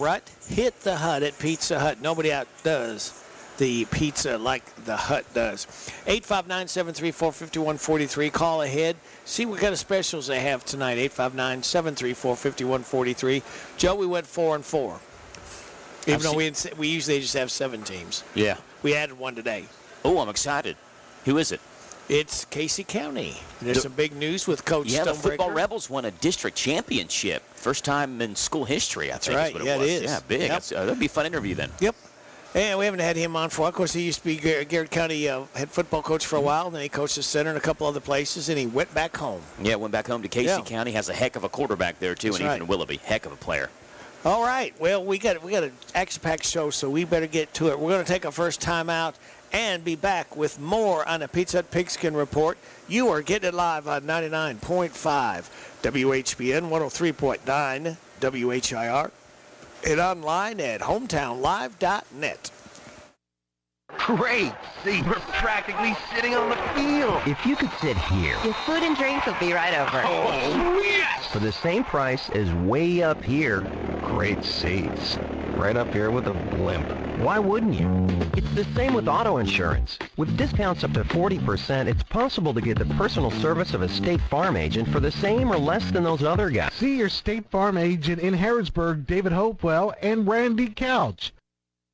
rut? Hit the Hut at Pizza Hut. Nobody outdoes the pizza like the Hut does. 859-734-5143. Call ahead. See what kind of specials they have tonight. 859-734-5143. Joe, we went 4-4. Even though we usually just have 7 teams. Yeah. We added one today. Oh, I'm excited. Who is it? It's Casey County. There's some big news with Coach Stonebreaker. The football Rebels won a district championship. First time in school history, I think. That's right. Is what it was. It is. Yeah, big. Yep. That'll be a fun interview then. Yep. And we haven't had him on for a while. Of course, he used to be Garrett County head football coach for a while. Then he coached the center and a couple other places, and he went back home. Yeah, went back home to Casey County. Has a heck of a quarterback there, too, and Ethan Willoughby. Heck of a player. All right. Well, we got an action-packed show, so we better get to it. We're going to take our first time out and be back with more on the Pizza Hut Pigskin Report. You are getting it live on 99.5 WHBN, 103.9 WHIR, and online at hometownlive.net. Great! See, we're practically sitting on the field. If you could sit here. Your food and drinks will be right over. Oh, yes! For the same price as way up here. Great seats. Right up here with a blimp. Why wouldn't you? It's the same with auto insurance. With discounts up to 40%, it's possible to get the personal service of a State Farm agent for the same or less than those other guys. See your State Farm agent in Harrisburg, David Hopewell, and Randy Couch.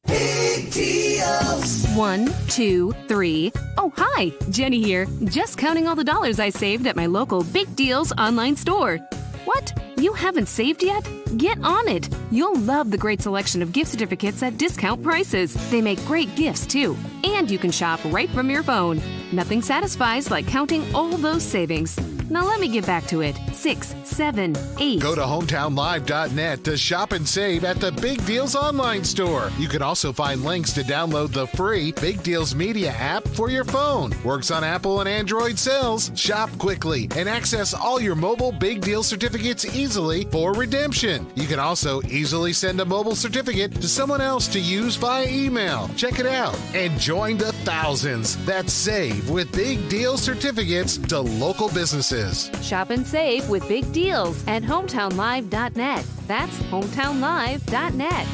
Big deals. 1, 2, 3. Oh, hi. Jenny here. Just counting all the dollars I saved at my local Big Deals online store. What? You haven't saved yet? Get on it. You'll love the great selection of gift certificates at discount prices. They make great gifts, too. And you can shop right from your phone. Nothing satisfies like counting all those savings. Now let me get back to it. 6, 7, 8. Go to hometownlive.net to shop and save at the Big Deals online store. You can also find links to download the free Big Deals Media app for your phone. Works on Apple and Android cells. Shop quickly and access all your mobile Big Deal certificates easily for redemption. You can also easily send a mobile certificate to someone else to use via email. Check it out and join the thousands that save with Big Deal certificates to local businesses. Shop and save with Big Deals at hometownlive.net. That's hometownlive.net.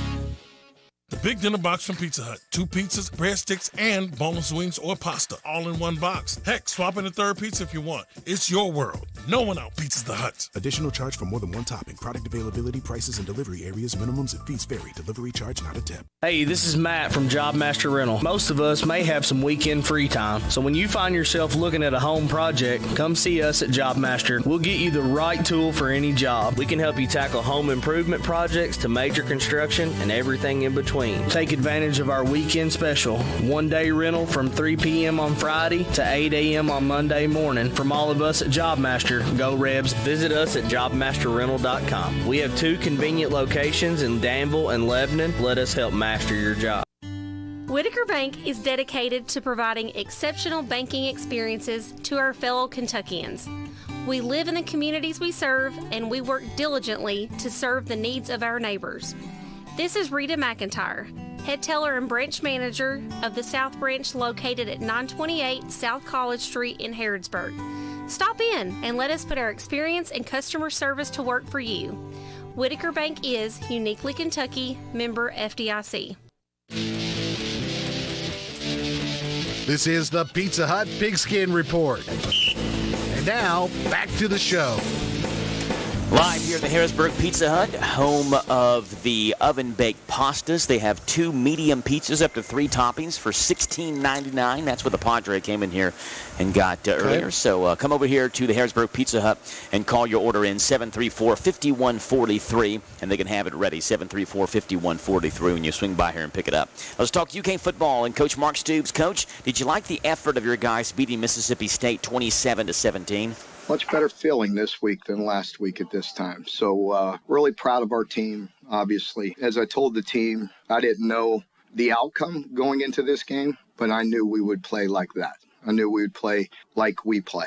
The Big Dinner Box from Pizza Hut. 2 pizzas, breadsticks, and boneless wings or pasta, all in one box. Heck, swap in a third pizza if you want. It's your world. No one out-pizzas the Hut. Additional charge for more than one topping. Product availability, prices, and delivery areas, minimums, and fees vary. Delivery charge not a tip. Hey, this is Matt from Job Master Rental. Most of us may have some weekend free time, so when you find yourself looking at a home project, come see us at Job Master. We'll get you the right tool for any job. We can help you tackle home improvement projects to major construction and everything in between. Take advantage of our weekend special. 1-day rental from 3 p.m. on Friday to 8 a.m. on Monday morning. From all of us at Job Master, go Rebs. Visit us at jobmasterrental.com. We have 2 convenient locations in Danville and Lebanon. Let us help master your job. Whitaker Bank is dedicated to providing exceptional banking experiences to our fellow Kentuckians. We live in the communities we serve, and we work diligently to serve the needs of our neighbors. This is Rita McIntyre, head teller and branch manager of the South Branch located at 928 South College Street in Harrodsburg. Stop in and let us put our experience and customer service to work for you. Whitaker Bank is uniquely Kentucky, member FDIC. This is the Pizza Hut Pigskin Report. And now, back to the show. Live here at the Harrisburg Pizza Hut, home of the oven-baked pastas. They have 2 medium pizzas up to 3 toppings for $16.99. That's what the Padre came in here and got earlier. So come over here to the Harrisburg Pizza Hut and call your order in 734-5143, and they can have it ready, 734-5143, when you swing by here and pick it up. Let's talk UK football and Coach Mark Stoops. Coach, did you like the effort of your guys beating Mississippi State 27-17? Much better feeling this week than last week at this time. So really proud of our team, obviously. As I told the team, I didn't know the outcome going into this game, but I knew we would play like that. I knew we would play like we play.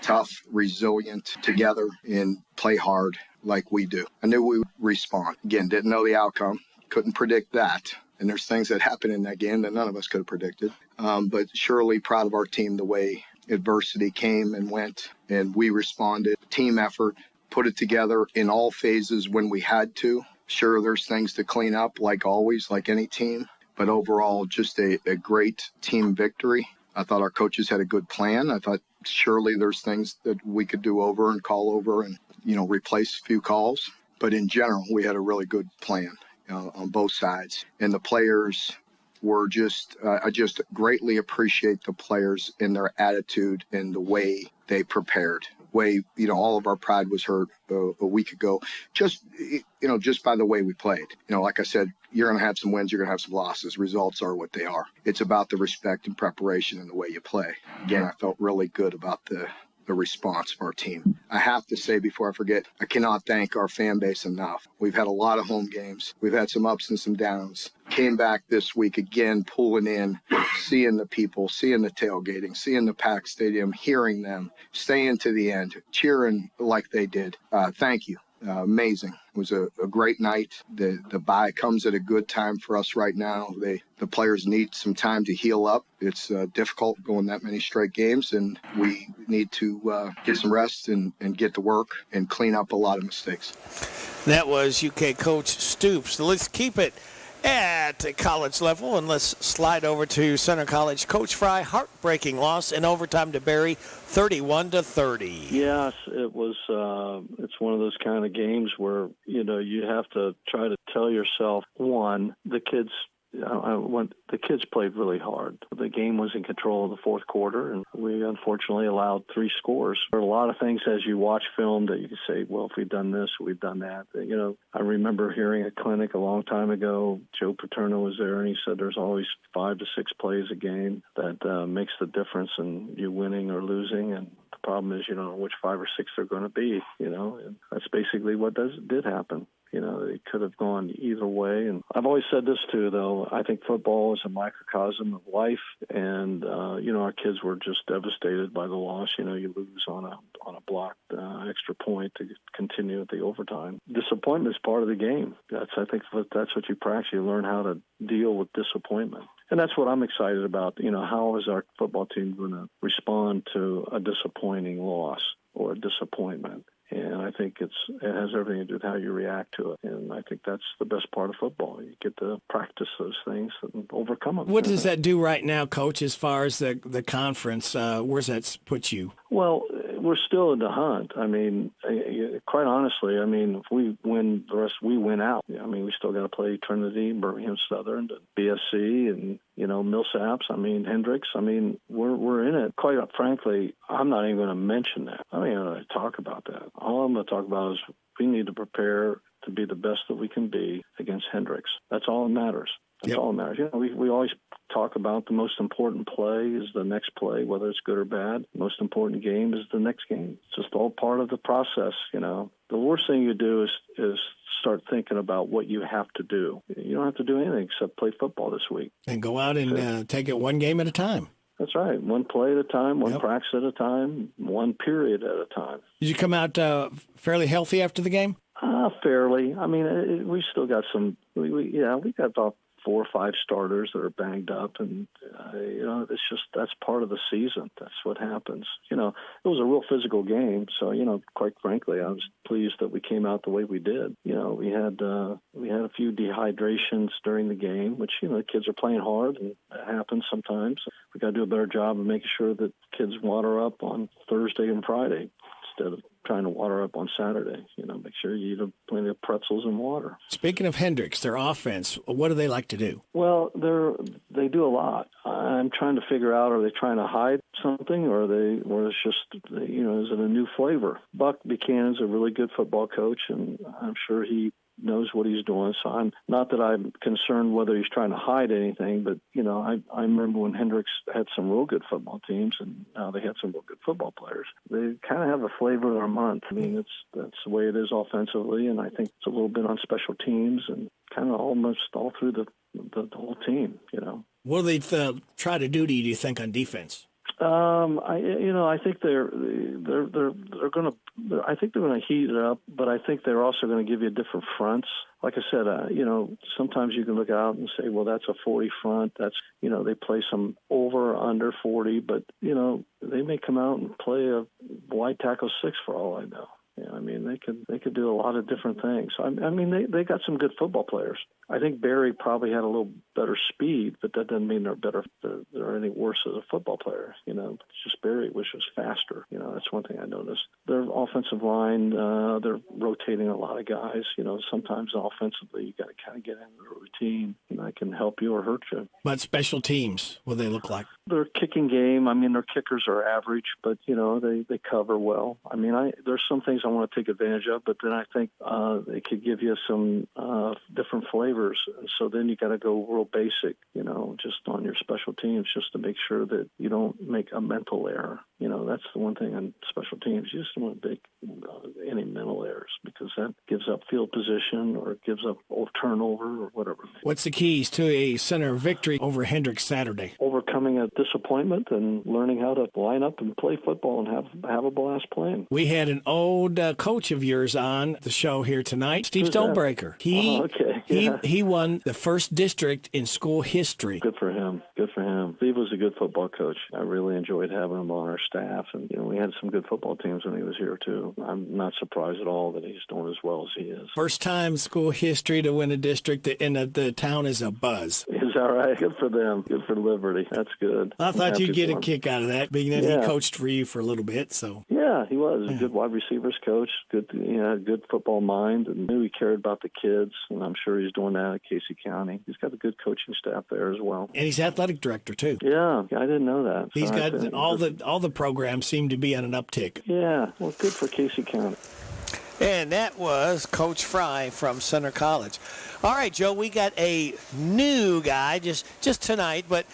Tough, resilient, together, and play hard like we do. I knew we would respond. Again, didn't know the outcome. Couldn't predict that. And there's things that happened in that game that none of us could have predicted. But surely proud of our team the way adversity came and went, and we responded. Team effort, put it together in all phases when we had to. Sure, there's things to clean up, like always, like any team. But overall, just a great team victory. I thought our coaches had a good plan. I thought surely there's things that we could do over and call over and, replace a few calls. But in general, we had a really good plan on both sides. And the players were I just greatly appreciate the players and their attitude and the way they prepared. All of our pride was hurt a week ago, just by the way we played. Like I said, you're going to have some wins, you're going to have some losses. Results are what they are. It's about the respect and preparation and the way you play. Again, I felt really good about the response of our team. I have to say before I forget, I cannot thank our fan base enough. We've had a lot of home games. We've had some ups and some downs. Came back this week again, pulling in, seeing the people, seeing the tailgating, seeing the packed stadium, hearing them, staying to the end, cheering like they did. Thank you. Amazing. It was a great night. The bye comes at a good time for us right now. The players need some time to heal up. It's difficult going that many straight games, and we need to get some rest and get to work and clean up a lot of mistakes. That was UK coach Stoops. Let's keep it at college level, and let's slide over to Center College. Coach Fry, heartbreaking loss in overtime to Berry, 31-30. Yes, it was. It's one of those kind of games where you have to try to tell yourself, one, the kids played really hard. The game was in control of the fourth quarter, and we unfortunately allowed 3 scores. There are a lot of things as you watch film that you can say, well, if we've done this, we've done that. I remember hearing a clinic a long time ago. Joe Paterno was there, and he said there's always 5 to 6 plays a game that makes the difference in you winning or losing. And the problem is you don't know which 5 or 6 they're going to be, and that's basically what did happen. It could have gone either way. And I've always said this, too, though. I think football is a microcosm of life. And, our kids were just devastated by the loss. You lose on a blocked extra point to continue at the overtime. Disappointment is part of the game. I think that's what you practice. You learn how to deal with disappointment. And that's what I'm excited about. How is our football team going to respond to a disappointing loss or a disappointment? And I think it has everything to do with how you react to it. And I think that's the best part of football. You get to practice those things and overcome them. What does that do right now, Coach, as far as the conference? Where's that put you? Well, we're still in the hunt. I mean, quite honestly, if we win the rest, we win out. We still got to play Trinity, Birmingham Southern, BSC, and Millsaps. Hendricks. We're in it. Quite frankly, I'm not even going to mention that. I'm not even going to talk about that. All I'm going to talk about is we need to prepare to be the best that we can be against Hendricks. That's all that matters. That's all that matters. We always talk about the most important play is the next play, whether it's good or bad. The most important game is the next game. It's just all part of the process, The worst thing you do is start thinking about what you have to do. You don't have to do anything except play football this week. And go out and take it one game at a time. That's right. One play at a time, one practice at a time, one period at a time. Did you come out fairly healthy after the game? Fairly. We still got some. We got about 4 or 5 starters that are banged up, and it's just that's part of the season. That's what happens. It was a real physical game, so quite frankly, I was pleased that we came out the way we did. We had a few dehydrations during the game, which the kids are playing hard, and that happens sometimes. We got to do a better job of making sure that kids water up on Thursday and Friday instead of trying to water up on Saturday. Make sure you eat plenty of pretzels and water. Speaking of Hendricks, their offense, what do they like to do? Well, they do a lot. I'm trying to figure out, are they trying to hide something, or it's just, is it a new flavor? Buck Buchanan's a really good football coach, and I'm sure he knows what he's doing. So I'm not that I'm concerned whether he's trying to hide anything, but I remember when Hendricks had some real good football teams, and now they had some real good football players. They kind of have a flavor of their month. That's the way it is offensively, and I think it's a little bit on special teams and kind of almost all through the whole team. What do they try to do you think, on defense? I think they're going to. I think they're going to heat it up, but I think they're also going to give you different fronts. Like I said, sometimes you can look out and say, well, that's a 40 front. That's they play some over or under 40, but they may come out and play a wide tackle 6 for all I know. Yeah, I mean, they could do a lot of different things. I mean, they got some good football players. I think Barry probably had a little better speed, but that doesn't mean they're any worse as a football player. It's just Barry was just faster. That's one thing I noticed. Their offensive line, they're rotating a lot of guys. Sometimes offensively you got to kind of get into the routine. That can help you or hurt you. But special teams, what do they look like? Their kicking game, I mean, their kickers are average, but, they cover well. I mean, there's some things I want to take advantage of, but then I think they could give you some different flavors. So then you got to go real basic, just on your special teams, just to make sure that you don't make a mental error. That's the one thing on special teams. You just don't want to make any mental errors because that gives up field position or it gives up turnover or whatever. What's the keys to a center victory over Hendricks Saturday? Overcoming a disappointment and learning how to line up and play football and have a blast playing. We had an old coach of yours on the show here tonight, Steve Stonebreaker. He won the first district in school history. Good for him. Good for him. Steve was a good football coach. I really enjoyed having him on our staff, and we had some good football teams when he was here too. I'm not surprised at all that he's doing as well as he is. First time school history to win a district, and the town is a buzz. Is all right. Good for them. Good for Liberty. That's good. I thought you'd get a kick out of that, being that he coached for you for a little bit. So yeah, he was a good wide receivers coach. Good, had good football mind, and knew he cared about the kids. And I'm sure he's doing that at Casey County. He's got a good coaching staff there as well. And he's athletic director too. Yeah, I didn't know that. He's got all the programs seem to be on an uptick. Yeah, well, good for Casey County. And that was Coach Fry from Center College. All right, Joe, we got a new guy just tonight, but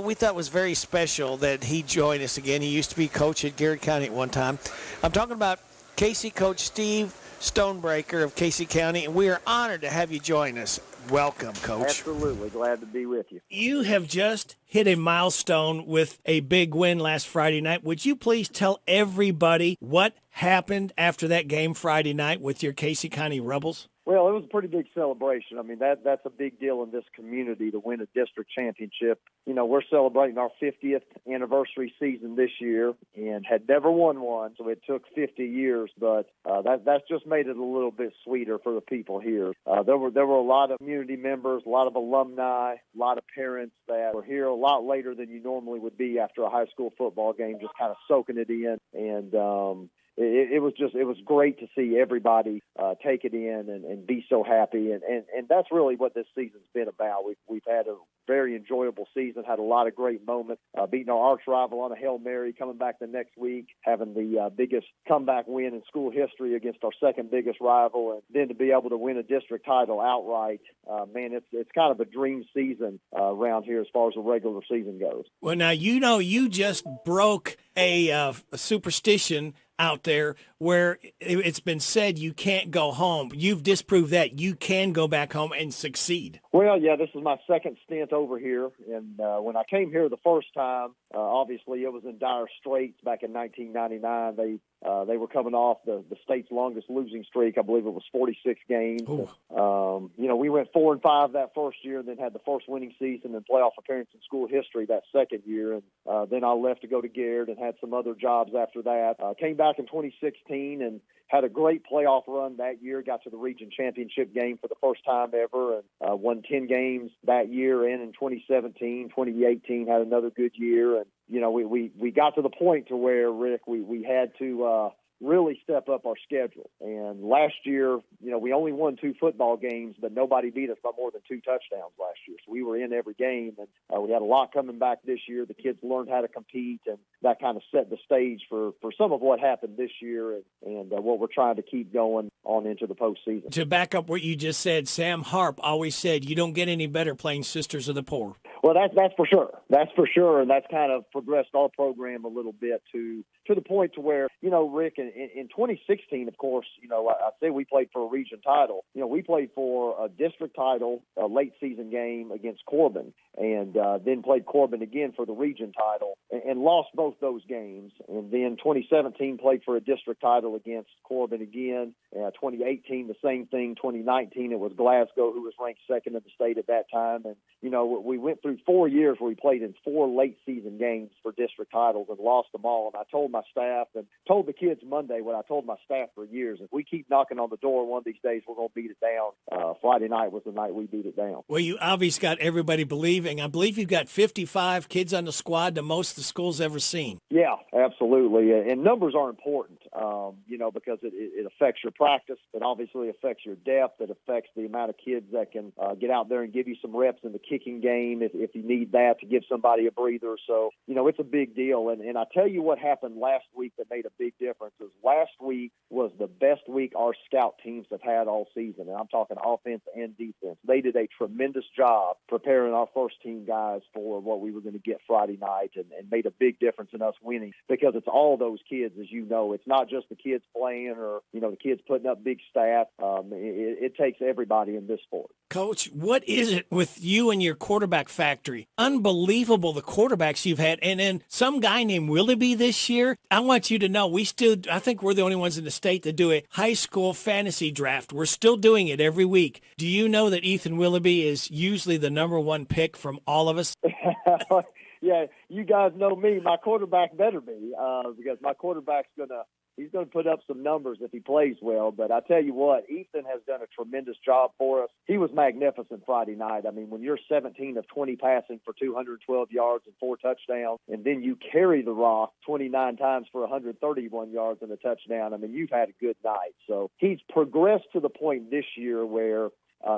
we thought it was very special that he joined us again. He used to be coach at Garrett County at one time. I'm talking about Casey coach Steve Stonebreaker of Casey County, and we are honored to have you join us. Welcome, Coach. Absolutely. Glad to be with you. You have just hit a milestone with a big win last Friday night. Would you please tell everybody what happened after that game Friday night with your Casey County Rebels? Well, it was a pretty big celebration. I mean, that's a big deal in this community to win a district championship. We're celebrating our 50th anniversary season this year and had never won one, so it took 50 years. But that's just made it a little bit sweeter for the people here. There were a lot of community members, a lot of alumni, a lot of parents that were here a lot later than you normally would be after a high school football game, just kind of soaking it in. And it was great to see everybody take it in and be so happy, and that's really what this season's been about. We've had a very enjoyable season, had a lot of great moments, beating our arch rival on a Hail Mary, coming back the next week, having the biggest comeback win in school history against our second biggest rival, and then to be able to win a district title outright. Man, it's kind of a dream season around here as far as the regular season goes. Well, now you just broke a superstition out there where it's been said you can't go home. You've disproved that. You can go back home and succeed. Well, yeah, this is my second stint over here. And when I came here the first time, obviously it was in dire straits back in 1999. They were coming off the state's longest losing streak. I believe it was 46 games. We went 4-5 that first year, and then had the first winning season and playoff appearance in school history that second year. And then I left to go to Garrett and had some other jobs after that. Came back in 2016 and had a great playoff run that year, got to the region championship game for the first time ever, and won 10 games that year. And in 2017, 2018, had another good year. And, we got to the point to where, Rick, we had to really step up our schedule. And last year, we only won 2 football games, but nobody beat us by more than 2 touchdowns last year. So we were in every game, and we had a lot coming back this year. The kids learned how to compete, and that kind of set the stage for some of what happened this year and what we're trying to keep going on into the postseason. To back up what you just said, Sam Harp always said you don't get any better playing Sisters of the Poor. Well, that's for sure. That's for sure, and that's kind of progressed our program a little bit to the point to where, Rick, in 2016, of course, I say we played for a region title. We played for a district title, a late season game against Corbin, and then played Corbin again for the region title and lost both those games. And then 2017 played for a district title against Corbin again. 2018, the same thing. 2019, it was Glasgow, who was ranked second in the state at that time. And, we went through 4 years where we played in 4 late season games for district titles and lost them all. And I told my my staff and told the kids Monday what I told my staff for years. If we keep knocking on the door one of these days, we're going to beat it down. Friday night was the night we beat it down. Well, you obviously got everybody believing. I believe you've got 55 kids on the squad, the most the school's ever seen. Yeah, absolutely. And numbers are important, because it affects your practice. It obviously affects your depth. It affects the amount of kids that can get out there and give you some reps in the kicking game if you need that to give somebody a breather. So, it's a big deal. And I tell you what happened last week that made a big difference is last week was the best week our scout teams have had all season. And I'm talking offense and defense. They did a tremendous job preparing our first team guys for what we were going to get Friday night and made a big difference in us winning because it's all those kids, as you know. It's not just the kids playing or, the kids putting up big stats. It takes everybody in this sport. Coach, what is it with you and your quarterback factory? Unbelievable the quarterbacks you've had. And then some guy named Willoughby this year. I want you to know I think we're the only ones in the state that do a high school fantasy draft. We're still doing it every week. Do you know that Ethan Willoughby is usually the number one pick from all of us? Yeah, you guys know me. My quarterback better be because my quarterback's he's going to put up some numbers if he plays well. But I tell you what, Ethan has done a tremendous job for us. He was magnificent Friday night. I mean, when you're 17 of 20 passing for 212 yards and 4 touchdowns, and then you carry the rock 29 times for 131 yards and a touchdown, I mean, you've had a good night. So he's progressed to the point this year where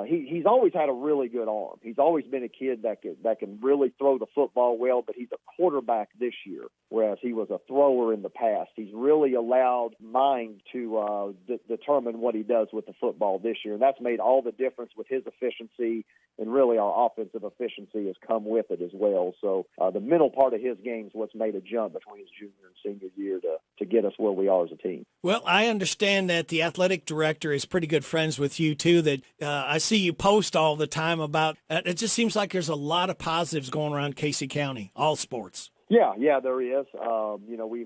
he's always had a really good arm. He's always been a kid that can really throw the football well, but he's a quarterback this year, whereas he was a thrower in the past. He's really allowed mind to determine what he does with the football this year, and that's made all the difference with his efficiency, and really our offensive efficiency has come with it as well. So the middle part of his game is what's made a jump between his junior and senior year to get us where we are as a team. Well, I understand that the athletic director is pretty good friends with you, too, that I see you post all the time about it. Just seems like there's a lot of positives going around Casey County, all sports. Yeah, there is.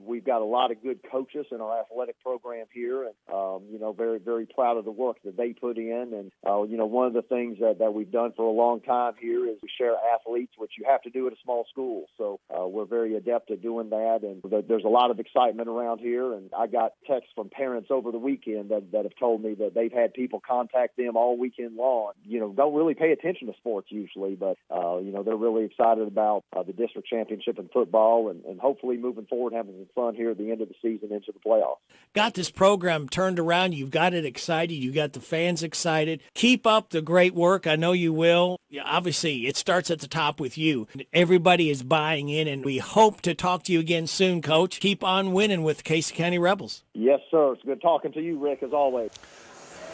We've got a lot of good coaches in our athletic program here, and very, very proud of the work that they put in. And one of the things that we've done for a long time here is we share athletes, which you have to do at a small school. So we're very adept at doing that, and there's a lot of excitement around here. And I got texts from parents over the weekend that have told me that they've had people contact them all weekend long. Don't really pay attention to sports usually, but they're really excited about the district championship in football. And hopefully moving forward, having some fun here at the end of the season into the playoffs. Got this program turned around. You've got it excited. You got the fans excited. Keep up the great work. I know you will. Obviously, it starts at the top with you. Everybody is buying in, and we hope to talk to you again soon, Coach. Keep on winning with Casey County Rebels. Yes, sir. It's good talking to you, Rick, as always.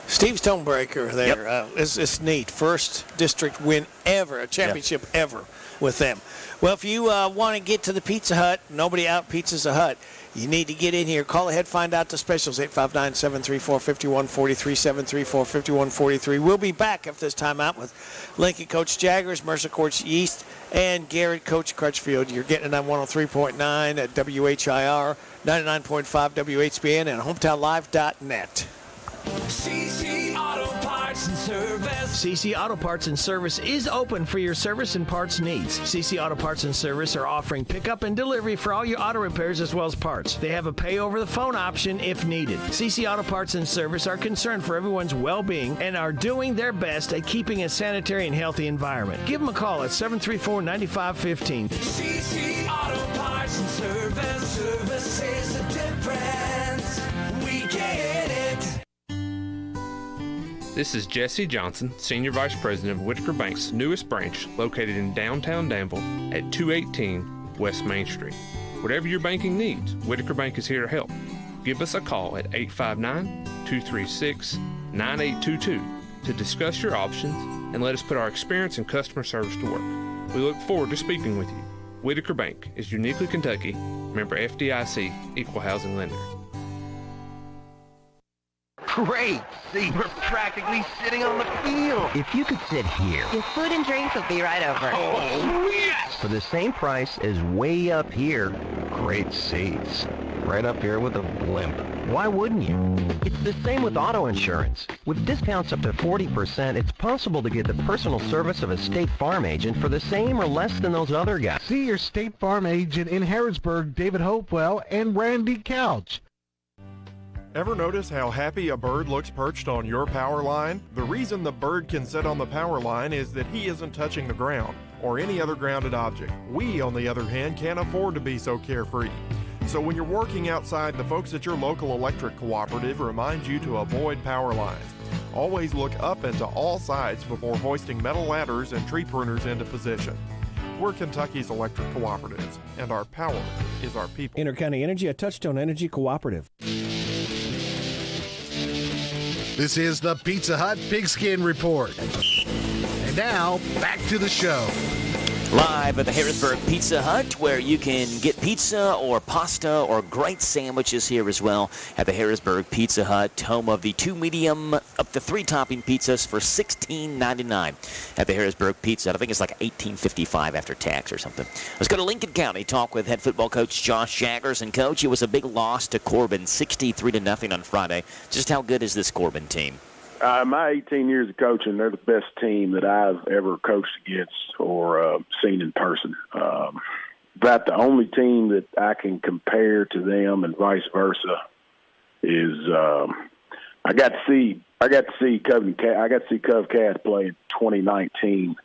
Steve Stonebreaker there. Yep. It's neat. First district win ever, a championship ever with them. Well, if you want to get to the Pizza Hut, nobody out Pizza's a Hut. You need to get in here. Call ahead, find out the specials, 859-734-5143, 734-5143. We'll be back after this timeout with Lincoln Coach Jaggers, Mercer Coach East, and Garrett Coach Crutchfield. You're getting it on 103.9 at WHIR, 99.5 WHBN, and hometownlive.net. CC Auto Parts and Service. CC Auto Parts and Service is open for your service and parts needs. CC Auto Parts and Service are offering pickup and delivery for all your auto repairs as well as parts. They have a pay over the phone option if needed. CC Auto Parts and Service are concerned for everyone's well-being and are doing their best at keeping a sanitary and healthy environment. Give them a call at 734-9515. CC Auto Parts and Service. Service is the difference. We get it. This is Jesse Johnson, Senior Vice President of Whitaker Bank's newest branch, located in downtown Danville at 218 West Main Street. Whatever your banking needs, Whitaker Bank is here to help. Give us a call at 859-236-9822 to discuss your options and let us put our experience in customer service to work. We look forward to speaking with you. Whitaker Bank is uniquely Kentucky, member FDIC, equal housing lender. Great! See, we're practically sitting on the field. If you could sit here. Your food and drinks will be right over. Oh, yes! For the same price as way up here. Great seats. Right up here with a blimp. Why wouldn't you? It's the same with auto insurance. With discounts up to 40%, it's possible to get the personal service of a State Farm agent for the same or less than those other guys. See your State Farm agent in Harrisburg, David Hopewell and Randy Couch. Ever notice how happy a bird looks perched on your power line? The reason the bird can sit on the power line is that he isn't touching the ground or any other grounded object. We, on the other hand, can't afford to be so carefree. So when you're working outside, the folks at your local electric cooperative remind you to avoid power lines. Always look up and to all sides before hoisting metal ladders and tree pruners into position. We're Kentucky's electric cooperatives, and our power is our people. Intercounty Energy, a Touchstone Energy cooperative. This is the Pizza Hut Pigskin Report. And now, back to the show. Live at the Harrisburg Pizza Hut, where you can get pizza or pasta or great sandwiches here as well at the Harrisburg Pizza Hut, home of the 2 medium up to 3 topping pizzas for $16.99 at the Harrisburg Pizza Hut. I think it's like $18.55 after tax or something. Let's go to Lincoln County, talk with head football coach Josh Jaggers. And coach, it was a big loss to Corbin, 63-0 on Friday. Just how good is this Corbin team? My 18 years of coaching, they're the best team that I've ever coached against or seen in person. About the only team that I can compare to them and vice versa is I got to see Cov Cats play in 2019 in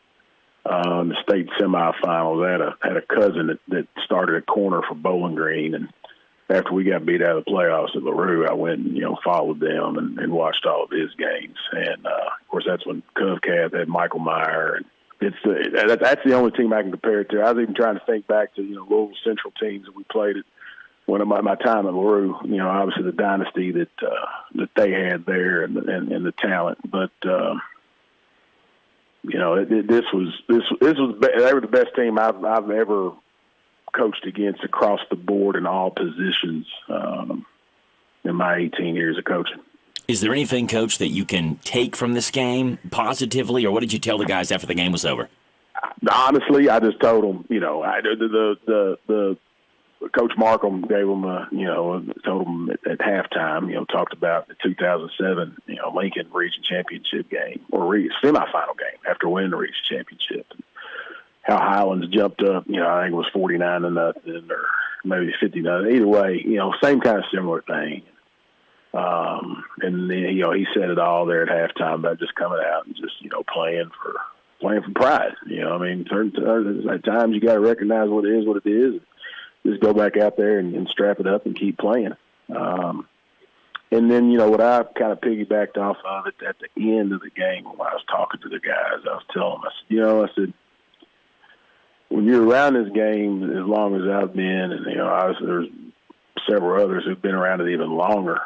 the state semifinals. I had a cousin that started a corner for Bowling Green, and after we got beat out of the playoffs at LaRue, I went and, followed them and watched all of his games. And, of course, that's when Cov Cats had Michael Meyer. And that's the only team I can compare it to. I was even trying to think back to, Louisville Central teams that we played at one of my time at LaRue, obviously the dynasty that they had there and the talent. But, they were the best team I've ever coached against across the board in all positions in my 18 years of coaching. Is there anything, Coach, that you can take from this game positively, or what did you tell the guys after the game was over? Honestly, I just told them, the Coach Markham gave them told them at halftime, talked about the 2007, Lincoln region championship game or semifinal game after winning the region championship. How Highlands jumped up, I think it was 49-0 or maybe 50-0. Either way, same kind of similar thing. And then, he said it all there at halftime about just coming out and just, playing for pride. At times you got to recognize what it is. Just go back out there and strap it up and keep playing. And then, what I kind of piggybacked off of it at the end of the game when I was talking to the guys, I was telling them, I said, when you're around this game as long as I've been, and obviously there's several others who've been around it even longer,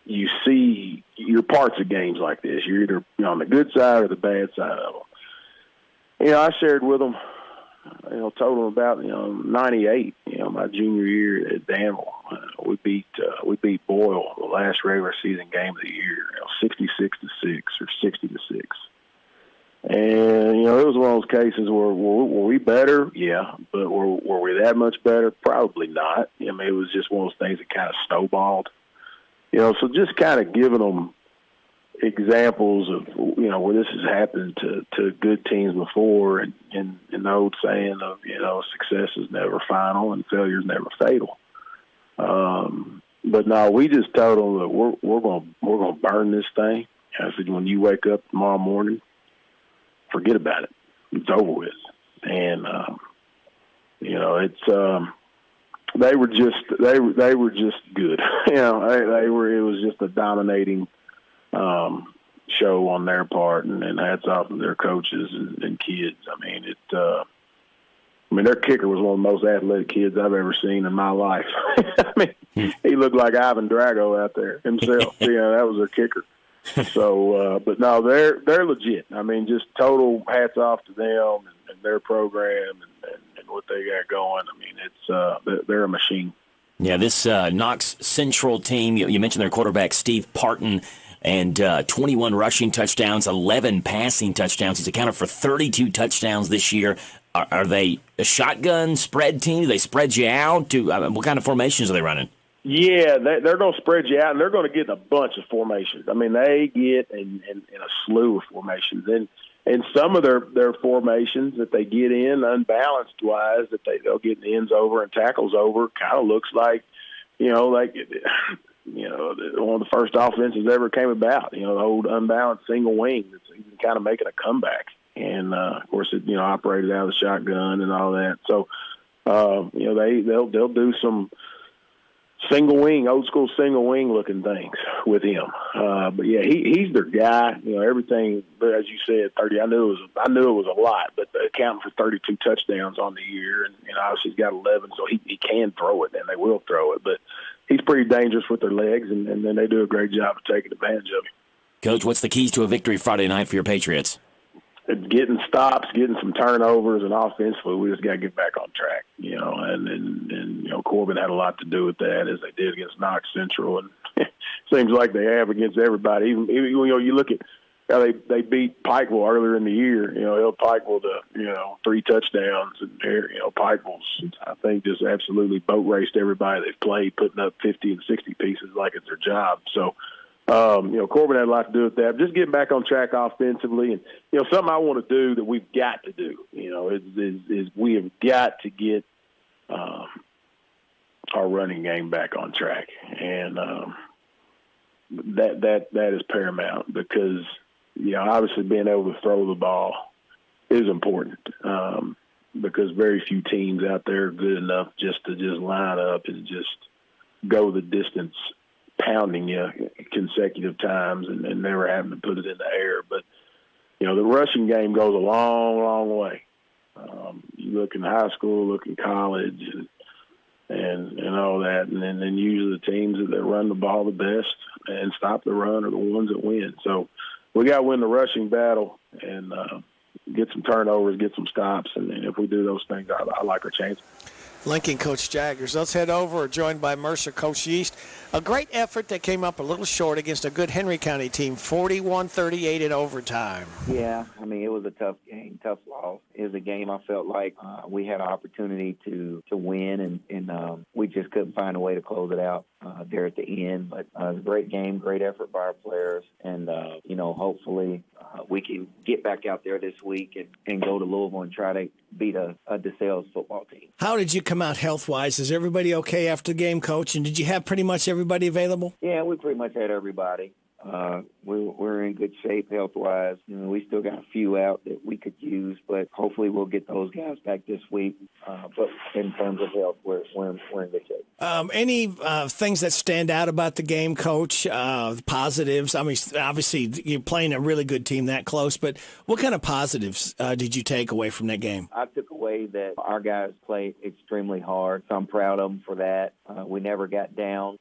you see your parts of games like this. You're either on the good side or the bad side of them. I shared with them, told them about 98. My junior year at Danville, we beat Boyle the last regular season game of the year, 66-6 or 60-6. And, it was one of those cases where were we better? Yeah. But were we that much better? Probably not. It was just one of those things that kind of snowballed. So just kind of giving them examples of, where this has happened to good teams before and the old saying of, success is never final and failure is never fatal. But no, we just told them that we're going to burn this thing. I said, when you wake up tomorrow morning, forget about it. It's over with. And they were just good. It was just a dominating show on their part, and hats off to their coaches and kids. Their kicker was one of the most athletic kids I've ever seen in my life. He looked like Ivan Drago out there himself. That was their kicker. So, but no, they're legit. Just total hats off to them and their program and what they got going. They're a machine. Yeah, this Knox Central team, you mentioned their quarterback, Steve Parton, and 21 rushing touchdowns, 11 passing touchdowns. He's accounted for 32 touchdowns this year. Are they a shotgun spread team? Do they spread you out? What kind of formations are they running? Yeah, they're going to spread you out, and they're going to get a bunch of formations. I mean, they get in a slew of formations. And some of their formations that they get in, unbalanced-wise, that they'll get the ends over and tackles over, kind of looks like, one of the first offenses ever came about, the old unbalanced single wing that's even kind of making a comeback. And, of course, it, operated out of the shotgun and all that. So, they'll do some old school single wing looking things with him. But yeah, he's their guy. Everything. But as you said, 30. I knew it was a lot, but accounting for 32 touchdowns on the year, and obviously he's got 11, so he can throw it, and they will throw it. But he's pretty dangerous with their legs, and then they do a great job of taking advantage of him. Coach, what's the keys to a victory Friday night for your Patriots? Getting stops, getting some turnovers, and offensively, we just got to get back on track. And Corbin had a lot to do with that, as they did against Knox Central, and it seems like they have against everybody. Even you look at how they beat Pikeville earlier in the year. Held Pikeville to 3 touchdowns, and Pikeville's, I think, just absolutely boat raced everybody they've played, putting up 50 and 60 pieces like it's their job. So. Corbin had a lot to do with that. Just getting back on track offensively, and something I want to do that we've got to do. Is we have got to get our running game back on track, and that is paramount because obviously being able to throw the ball is important because very few teams out there are good enough just to line up and just go the distance, pounding you consecutive times and never having to put it in the air. But, the rushing game goes a long, long way. You look in high school, look in college, and all that, and then usually the teams that run the ball the best and stop the run are the ones that win. So we got to win the rushing battle and get some turnovers, get some stops, and if we do those things, I like our chances. Lincoln Coach Jaggers. Let's head over. We're joined by Mercer Coach Yeast. A great effort that came up a little short against a good Henry County team, 41-38 in overtime. Yeah, it was a tough game, tough loss. It was a game I felt like we had an opportunity to win, and we just couldn't find a way to close it out there at the end. But it was a great game, great effort by our players, and, hopefully we can get back out there this week and go to Louisville and try to beat a DeSales football team. How did you come out health-wise? Is everybody okay after the game, Coach? And did you have pretty much everybody available? Yeah, we pretty much had everybody. We're in good shape health-wise. We still got a few out that we could use, but hopefully we'll get those guys back this week. But in terms of health, we're in good shape. Any things that stand out about the game, Coach? Positives? Obviously you're playing a really good team that close, but what kind of positives did you take away from that game? I took away that our guys played extremely hard, so I'm proud of them for that. We never got down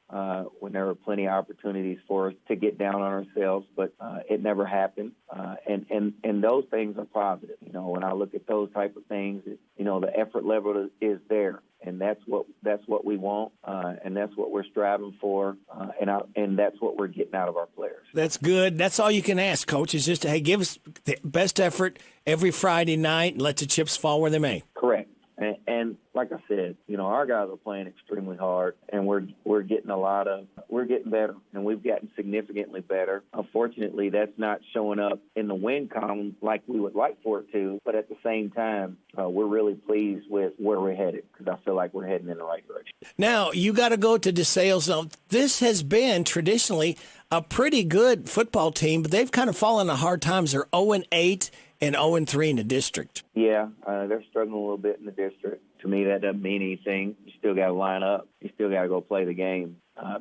when there were plenty of opportunities for us to get down on ourselves, but it never happened. And those things are positive. When I look at those type of things, the effort level is there, and that's what we want, and that's what we're striving for, and that's what we're getting out of our players. That's good. That's all you can ask, Coach, is just, hey, give us the best effort every Friday night and let the chips fall where they may. Correct. And like I said, our guys are playing extremely hard, and we're getting we're getting better, and we've gotten significantly better. Unfortunately, that's not showing up in the win column like we would like for it to, but at the same time, we're really pleased with where we're headed because I feel like we're heading in the right direction. Now, you got to go to DeSales. Now, this has been traditionally a pretty good football team, but they've kind of fallen on hard times. They're 0-8 and 0-3 in the district. Yeah, they're struggling a little bit in the district. To me, that doesn't mean anything. You still got to line up. You still got to go play the game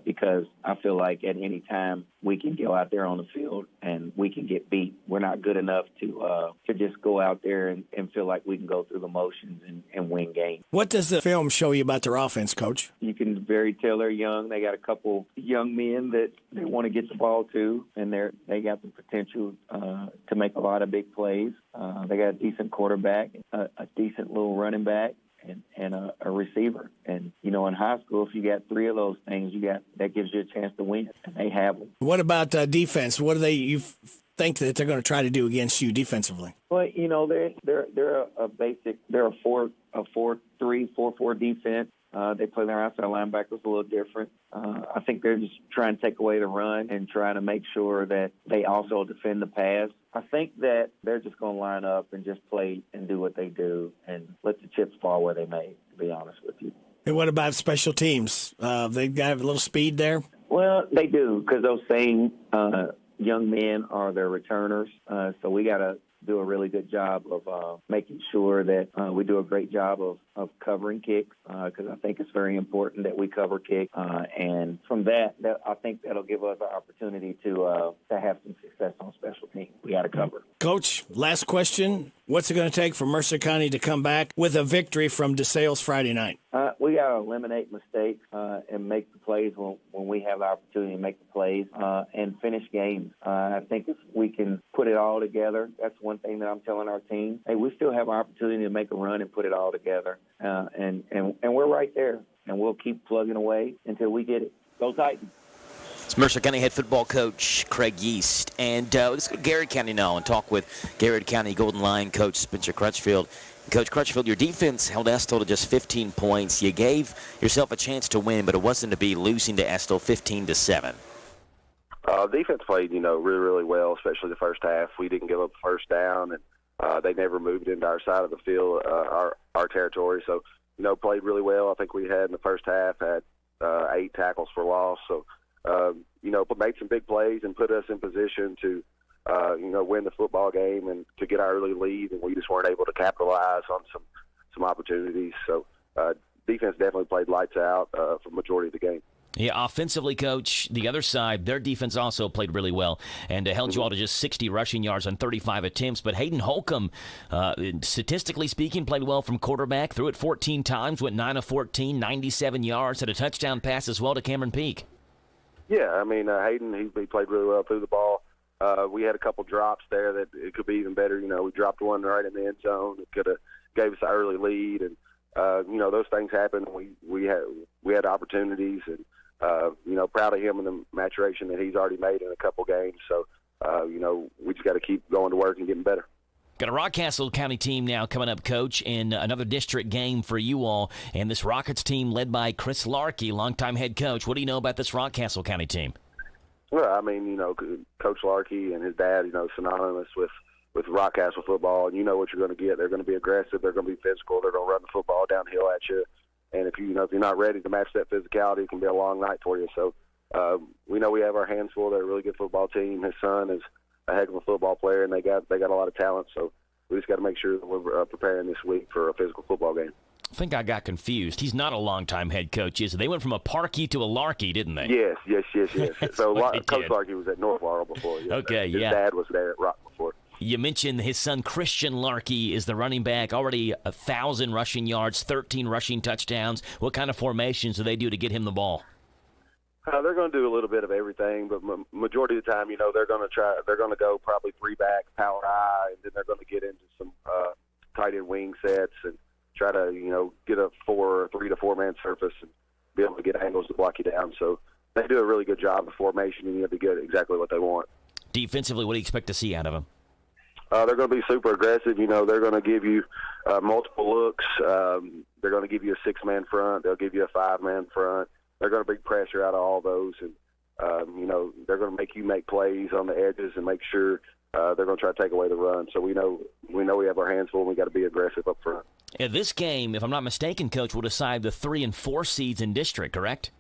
because I feel like at any time we can go out there on the field and we can get beat. We're not good enough to just go out there and feel like we can go through the motions and win games. What does the film show you about their offense, Coach? You can very tell they're young. They got a couple young men that they want to get the ball to, and they got the potential to make a lot of big plays. They got a decent quarterback, a decent little running back, and a receiver. And, in high school, if you got 3 of those things, that gives you a chance to win, and they have them. What about defense? What do you think that they're going to try to do against you defensively? Well, they're a 4-3, 4-4 defense. They play their outside linebackers a little different. I think they're just trying to take away the run and trying to make sure that they also defend the pass. I think that they're just going to line up and just play and do what they do and let the chips fall where they may, to be honest with you. And what about special teams? They got a little speed there? Well, they do, because those same young men are their returners. So we got to do a really good job of making sure that we do a great job of covering kicks, because I think it's very important that we cover kicks. And from that, I think that'll give us an opportunity to have some success on special teams. We got to cover. Coach, last question. What's it going to take for Mercer County to come back with a victory from DeSales Friday night? We got to eliminate mistakes and make the plays when we have the opportunity to make the plays and finish games. I think if we can put it all together, that's one thing that I'm telling our team. Hey, we still have an opportunity to make a run and put it all together. And we're right there, and we'll keep plugging away until we get it. Go Titans. It's Mercer County head football coach Craig Yeast. And let's go to Garrett County now and talk with Garrett County Golden Lion coach Spencer Crutchfield. Coach Crutchfield, your defense held Estill to just 15 points. You gave yourself a chance to win, but it wasn't to be, losing to Estill 15-7. Defense played, really, really well, especially the first half. We didn't give up the first down, and they never moved into our side of the field, our territory. So, played really well. I think we had in the first half had 8 tackles for loss. So, made some big plays and put us in position to, win the football game and to get our early lead, and we just weren't able to capitalize on some opportunities. So, defense definitely played lights out for the majority of the game. Yeah, offensively, Coach, the other side, their defense also played really well and held you all to just 60 rushing yards on 35 attempts. But Hayden Holcomb, statistically speaking, played well from quarterback, threw it 14 times, went 9 of 14, 97 yards, had a touchdown pass as well to Cameron Peak. Yeah, Hayden, he played really well, threw the ball. We had a couple drops there that it could be even better. We dropped one right in the end zone. It could have gave us an early lead, and those things happen. We had opportunities, and proud of him and the maturation that he's already made in a couple games. So we just got to keep going to work and getting better. Got a Rockcastle County team now coming up, Coach, in another district game for you all. And this Rockets team led by Chris Larkey, longtime head coach. What do you know about this Rockcastle County team? Well, Coach Larkey and his dad, synonymous with Rockcastle football. And you know what you're going to get. They're going to be aggressive. They're going to be physical. They're going to run the football downhill at you. And if you're not ready to match that physicality, it can be a long night for you. So we know we have our hands full. They're a really good football team. His son is a heck of a football player, and they got a lot of talent. So we just got to make sure that we're preparing this week for a physical football game. I think I got confused. He's not a longtime head coach, is he? They went from a Parkey to a Larkey, didn't they? Yes. So Coach Larkey was at North Laurel before. Yes, okay, his dad was there at Rock before. You mentioned his son Christian Larkey is the running back, already 1,000 rushing yards, 13 rushing touchdowns. What kind of formations do they do to get him the ball? They're going to do a little bit of everything, but majority of the time, they're going to go probably 3-back, power high, and then they're going to get into some tight end wing sets and try to, get a 3 to 4 man surface and be able to get angles to block you down. So they do a really good job of formation, and you have to get exactly what they want. Defensively, what do you expect to see out of them? They're going to be super aggressive. They're going to give you multiple looks. They're going to give you a 6-man front. They'll give you a 5-man front. They're going to bring pressure out of all those, and they're going to make you make plays on the edges and make sure they're going to try to take away the run. So we know we have our hands full, and we got to be aggressive up front. This game, if I'm not mistaken, Coach, will decide the 3 and 4 seeds in district, correct?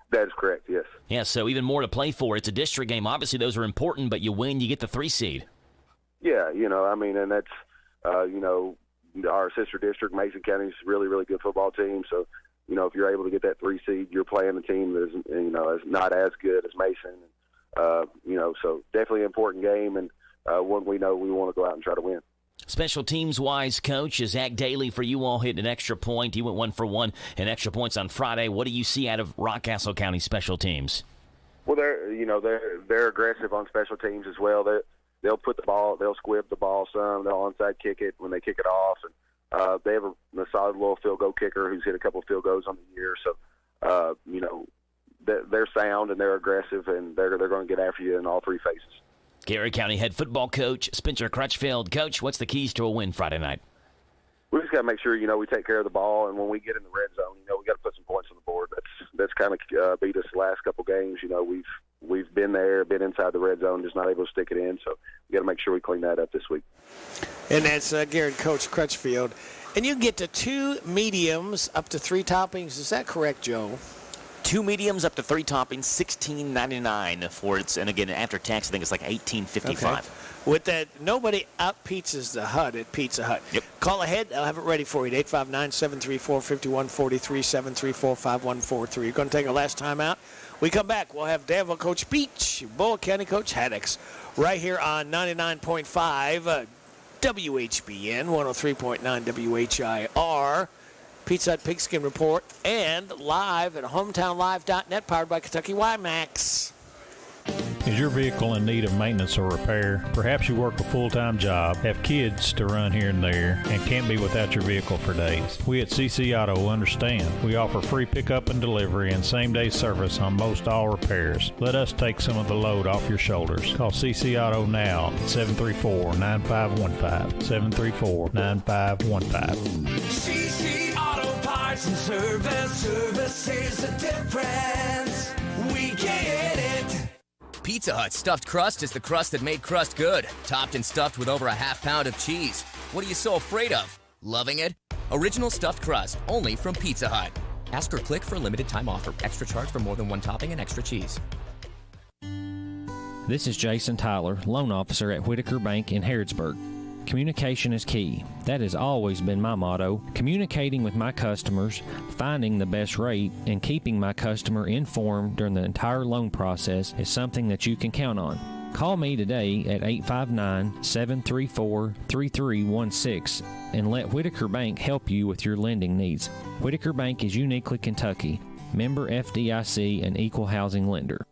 That is correct. Yes. Yeah. So even more to play for. It's a district game. Obviously, those are important, but you win, you get the 3 seed. Yeah, and that's, our sister district, Mason County, is a really, really good football team. So, if you're able to get that 3 seed, you're playing a team that is, is not as good as Mason. So definitely an important game, and one we know we want to go out and try to win. Special teams-wise, Coach, Zach Daly for you all hit an extra point. He went 1 for 1 in extra points on Friday. What do you see out of Rockcastle County special teams? Well, they're aggressive on special teams as well. They'll put the ball, they'll squib the ball some, they'll onside kick it when they kick it off, and they have a solid little field goal kicker who's hit a couple of field goals on the year. So, they're sound and they're aggressive, and they're going to get after you in all 3 phases. Garrett County head football coach Spencer Crutchfield. Coach, what's the keys to a win Friday night? We just got to make sure, we take care of the ball. And when we get in the red zone, we got to put some points on the board. That's kind of beat us the last couple games. We've been there, been inside the red zone, just not able to stick it in. So we got to make sure we clean that up this week. And that's Garrett Coach Crutchfield. And you get to 2 mediums up to 3 toppings. Is that correct, Joe? 2 mediums up to 3 toppings, $16.99 for it. And again, after tax, I think it's like $18.55. Okay. With that, nobody out-pizzas the Hut at Pizza Hut. Yep. Call ahead. I'll have it ready for you at 859-734-5143, 734-5143. You're going to take our last time out. We come back. We'll have Danville Coach Beach, Bull County Coach Haddix, right here on 99.5 WHBN, 103.9 WHIR, Pizza Hut Pigskin Report, and live at hometownlive.net, powered by Kentucky WiMAX. Is your vehicle in need of maintenance or repair? Perhaps you work a full-time job, have kids to run here and there, and can't be without your vehicle for days. We at CC Auto understand. We offer free pickup and delivery and same-day service on most all repairs. Let us take some of the load off your shoulders. Call CC Auto now at 734-9515, 734-9515. CC Auto Parts and Service is the difference. We get it. Pizza Hut stuffed crust is the crust that made crust good. Topped and stuffed with over a half pound of cheese. What are you so afraid of? Loving it? Original stuffed crust, only from Pizza Hut. Ask or click for a limited time offer. Extra charge for more than 1 topping and extra cheese. This is Jason Tyler, loan officer at Whitaker Bank in Harrodsburg. Communication is key. That has always been my motto. Communicating with my customers, finding the best rate, and keeping my customer informed during the entire loan process is something that you can count on. Call me today at 859-734-3316 and let Whitaker Bank help you with your lending needs. Whitaker Bank is uniquely Kentucky, member FDIC, and equal housing lender.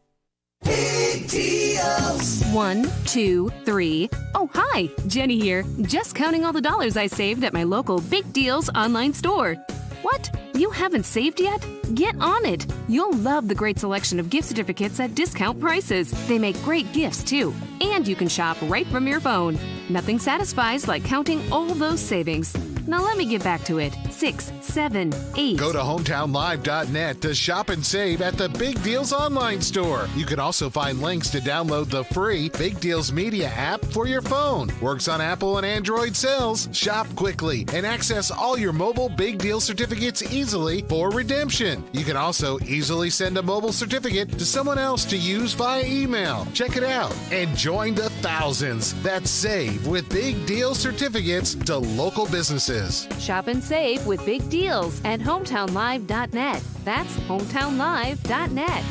Big deals. 1, 2, 3. Oh, hi, Jenny here. Just counting all the dollars I saved at my local Big Deals online store. What? You haven't saved yet? Get on it. You'll love the great selection of gift certificates at discount prices. They make great gifts, too. And you can shop right from your phone. Nothing satisfies like counting all those savings. Now let me get back to it. 6, 7, 8. Go to hometownlive.net to shop and save at the Big Deals online store. You can also find links to download the free Big Deals Media app for your phone. Works on Apple and Android cells. Shop quickly and access all your mobile Big Deal certificates easily for redemption. You can also easily send a mobile certificate to someone else to use via email. Check it out and join the thousands that save with Big Deal certificates to local businesses. Shop and save with Big Deals at hometownlive.net. That's hometownlive.net.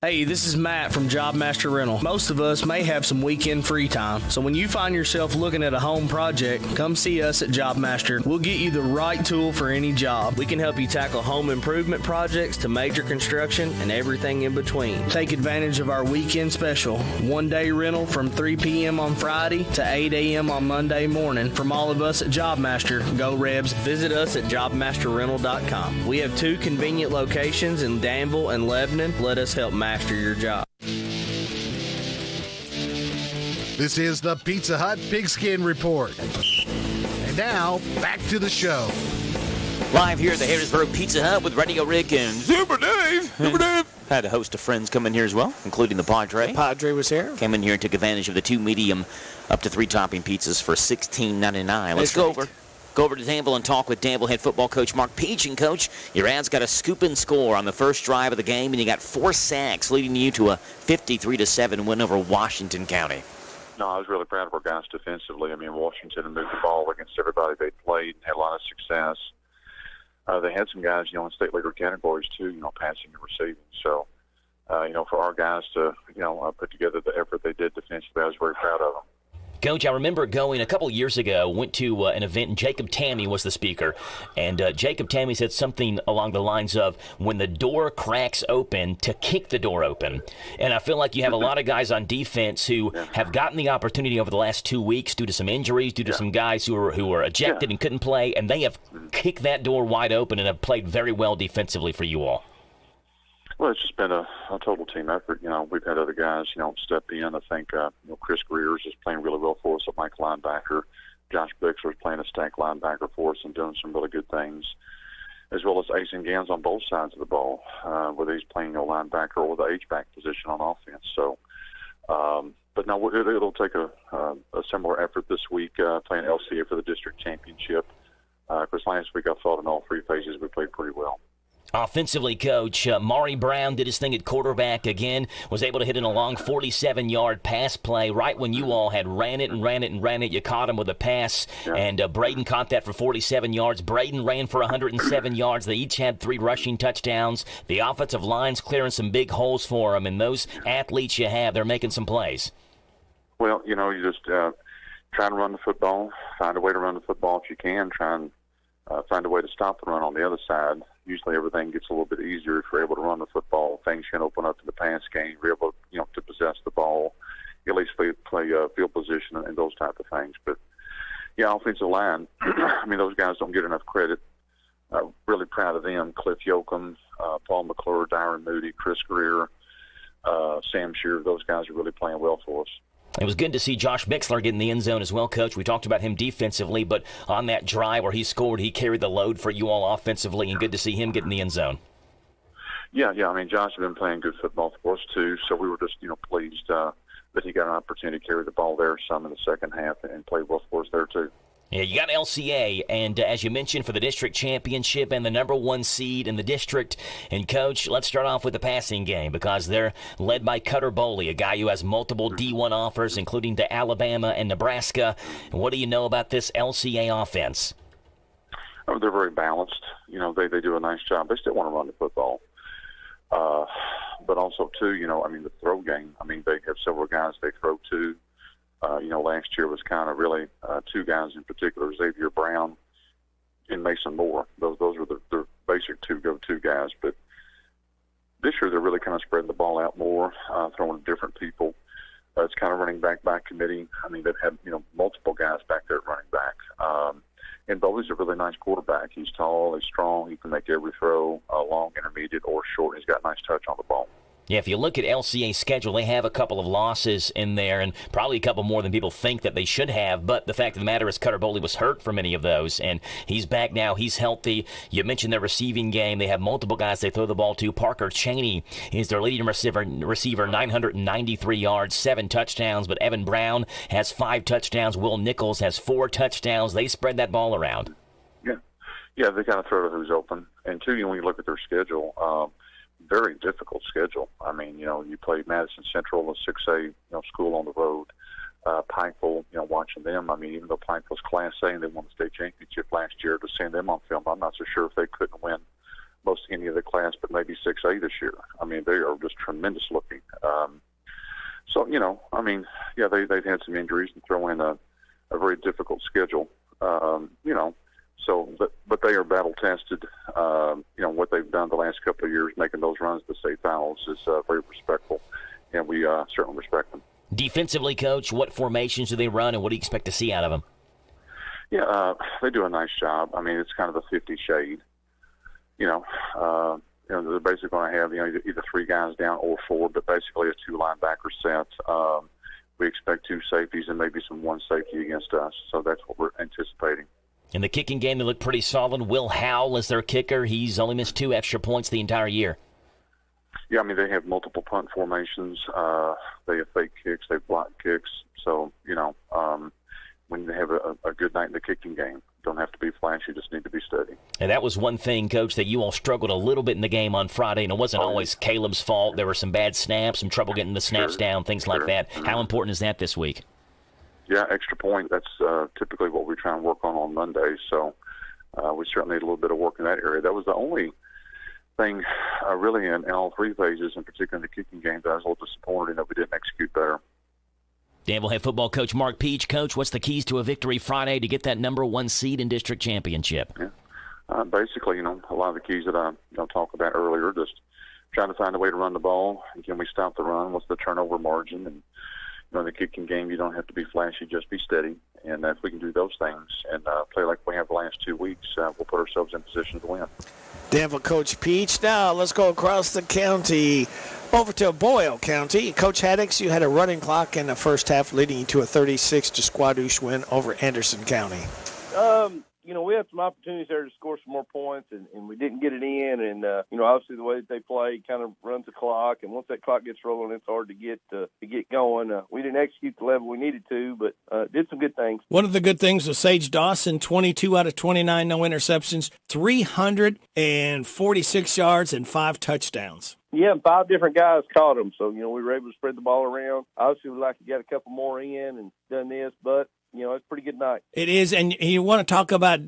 Hey, this is Matt from Job Master Rental. Most of us may have some weekend free time, so when you find yourself looking at a home project, come see us at Job Master. We'll get you the right tool for any job. We can help you tackle home improvement projects to major construction and everything in between. Take advantage of our weekend special. 1-day rental from 3 p.m. on Friday to 8 a.m. on Monday morning. From all of us at Job Master, go Rebs, visit us at jobmasterrental.com. We have 2 convenient locations in Danville and Lebanon. Let us help master your job. This is the Pizza Hut Pigskin Report. And now, back to the show. Live here at the Harrisburg Pizza Hut with Radio Rick and Super Dave. Super Dave. Had a host of friends come in here as well, including the Padre. The Padre was here. Came in here and took advantage of the 2 medium up to 3 topping pizzas for $16.99. Let's go over to Danville and talk with Danville head football coach Mark Peach. And, Coach, your Ads got a scoop and score on the first drive of the game, and you got 4 sacks, leading you to a 53-7 win over Washington County. No, I was really proud of our guys defensively. I mean, Washington moved the ball against everybody they played and had a lot of success. They had some guys, in state leader categories too, passing and receiving. So, for our guys to, put together the effort they did defensively, I was very proud of them. Coach, I remember going a couple years ago, went to an event, and Jacob Tammy was the speaker. And Jacob Tammy said something along the lines of, when the door cracks open, to kick the door open. And I feel like you have a lot of guys on defense who have gotten the opportunity over the last 2 weeks due to some injuries, due to some guys who were ejected and couldn't play, and they have kicked that door wide open and have played very well defensively for you all. Well, it's just been a total team effort. We've had other guys, step in. I think, Chris Greers is playing really well for us at Mike linebacker. Josh Bixler's playing a stack linebacker for us and doing some really good things, as well as Asen Gans on both sides of the ball, whether he's playing a linebacker or the H-back position on offense. So, but no, it'll take a similar effort this week, playing LCA for the district championship. Because last week I thought in all three phases we played pretty well. Offensively, Coach, Maury Brown did his thing at quarterback again, was able to hit in a long 47-yard pass play right when you all had ran it. You caught him with a pass, and Braden caught that for 47 yards. Braden ran for 107 yards. They each had 3 rushing touchdowns. The offensive line's clearing some big holes for them, and those athletes you have, they're making some plays. Well, you just try to run the football, find a way to run the football if you can, try and find a way to stop the run on the other side. Usually everything gets a little bit easier if you're able to run the football. Things can open up in the pass game. You're able, to possess the ball, at least play field position and those type of things. But, offensive line, I mean, those guys don't get enough credit. Really proud of them. Cliff Yoakum, Paul McClure, Dyron Moody, Chris Greer, Sam Shearer. Those guys are really playing well for us. It was good to see Josh Bixler get in the end zone as well, Coach. We talked about him defensively, but on that drive where he scored, he carried the load for you all offensively, and good to see him get in the end zone. Yeah. I mean, Josh has been playing good football for us, too, so we were just, pleased that he got an opportunity to carry the ball there some in the second half and play well for us there, too. Yeah, you got LCA, and as you mentioned, for the district championship and the number 1 seed in the district. And, Coach, let's start off with the passing game because they're led by Cutter Boley, a guy who has multiple D1 offers, including to Alabama and Nebraska. What do you know about this LCA offense? Oh, they're very balanced. They do a nice job. They still want to run the football. But also, too, the throw game. I mean, they have several guys they throw to. Last year was kind of really 2 guys in particular, Xavier Brown and Mason Moore. Those were the basic 2 go-to guys. But this year they're really kind of spreading the ball out more, throwing to different people. It's kind of running back by committee. I mean, they've had, multiple guys back there at running back. And Bowley's a really nice quarterback. He's tall, he's strong, he can make every throw, long, intermediate, or short. He's got a nice touch on the ball. Yeah, if you look at LCA's schedule, they have a couple of losses in there and probably a couple more than people think that they should have. But the fact of the matter is Cutter Boley was hurt for many of those, and he's back now. He's healthy. You mentioned their receiving game. They have multiple guys they throw the ball to. Parker Cheney is their leading receiver 993 yards, 7 touchdowns. But Evan Brown has 5 touchdowns. Will Nichols has 4 touchdowns. They spread that ball around. Yeah, they kind of throw to who's open. And, too, when you look at their schedule, very difficult schedule. I mean, you play Madison Central, a 6A, school on the road. Pikeville, watching them. I mean, even though Pikeville's Class A and they won the state championship last year, to seeing them on film, I'm not so sure if they couldn't win most any of the class, but maybe 6A this year. I mean, they are just tremendous looking. They've had some injuries and throw in a very difficult schedule. But they are battle tested. What they've done the last couple of years, making those runs to state finals, is very respectful, and we certainly respect them. Defensively, Coach, what formations do they run, and what do you expect to see out of them? Yeah, they do a nice job. I mean, it's kind of a 50 shade. They're basically going to have either 3 guys down or 4, but basically a 2 linebacker set. We expect 2 safeties and maybe some 1 safety against us, so that's what we're anticipating. In the kicking game, they look pretty solid. Will Howell is their kicker. He's only missed 2 extra points the entire year. Yeah, I mean, they have multiple punt formations. They have fake kicks. They have block kicks. So, when they have a good night in the kicking game, don't have to be flashy, just need to be steady. And that was one thing, Coach, that you all struggled a little bit in the game on Friday, and it wasn't always Caleb's fault. There were some bad snaps, some trouble getting the snaps down, things like that. How important is that this week? Yeah, extra point. That's typically what we try and work on Mondays. So we certainly need a little bit of work in that area. That was the only thing really in all 3 phases, in particular in the kicking game, that I was a little disappointed in that we didn't execute better. Danville head football coach Mark Peach. Coach, what's the keys to a victory Friday to get that number 1 seed in district championship? Yeah. Basically, a lot of the keys that I talked about earlier, just trying to find a way to run the ball. And can we stop the run? What's the turnover margin? And in the kicking game, you don't have to be flashy, just be steady. And if we can do those things and play like we have the last 2 weeks, we'll put ourselves in position to win. Danville Coach Peach. Now let's go across the county over to Boyle County. Coach Haddix, you had a running clock in the first half leading you to a 36-Squadouche win over Anderson County. We had some opportunities there to score some more points, and we didn't get it in. And, obviously the way that they play kind of runs the clock. And once that clock gets rolling, it's hard to get going. We didn't execute the level we needed to, but did some good things. One of the good things was Sage Dawson, 22 out of 29, no interceptions, 346 yards, and 5 touchdowns. Yeah, 5 different guys caught them. So, we were able to spread the ball around. Obviously, we'd like to get a couple more in and done this, but it's a pretty good night. It is, and you want to talk about